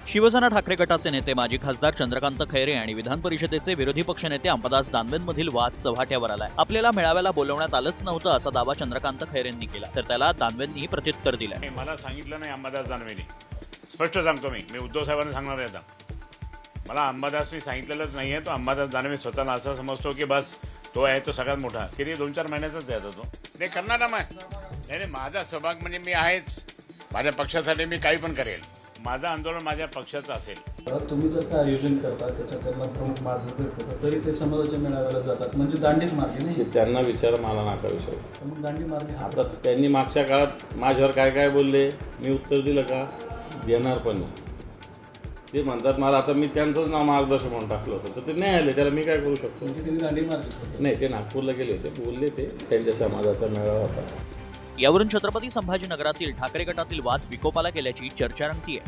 शिवसेना ठाकरे गटाचे नेते माजी खासदार चंद्रकांत खैरे आणि विधान परिषदेचे विरोधी पक्षनेते अंबादास दानवेंमधील वाद चव्हाट्यावर आलाय। आपल्याला मेळाव्याला बोलवण्यात आलंच नव्हतं असा दावा चंद्रकांत खैरेंनी केला, तर त्याला दानवेंनी प्रत्युत्तर दिलंय। मला सांगितलं नाही अंबादास दानवेंनी, स्पष्ट सांगतो मी उद्धव साहेबांना सांगणार आहे। आता मला अंबादासनी सांगितलेलंच नाहीये। तो अंबादास दानवे स्वतःला असं समजतो की बस तो आहे तो सगळ्यात मोठा, किती 2-4 महिन्याचाच आहे तो। ते करणार ना नाही, माझा सहभाग म्हणजे मी आहेच, माझ्या पक्षासाठी मी काही पण करेल। माझं आंदोलन माझ्या पक्षाचं असेल। तुम्ही जर का आयोजन करता त्याच्यात त्यांना प्रमुख मार्गदर्शक होतं तरी ते समाजाच्या मेळाव्याला जातात, म्हणजे दांडीच मार्गे नाही। त्यांना विचार, मला नाका विचार। मग दांडी मार्गे आता त्यांनी मागच्या काळात माझ्यावर काय काय बोलले, मी उत्तर दिलं का? देणार पण नाही। ते म्हणतात मला, आता मी त्यांचंच नाव मार्गदर्शक म्हणून टाकलं होतं, तर ते नाही आले, त्याला मी काय करू शकतो? त्यांनी दांडी मार्गे नाही, ते नागपूरला गेले होते, बोलले ते त्यांच्या समाजाचा मेळावा होता। यावरून छत्रपती संभाजीनगरातील ठाकरे गटातील वाद विकोपाला गेल्याची चर्चा रंगतीये।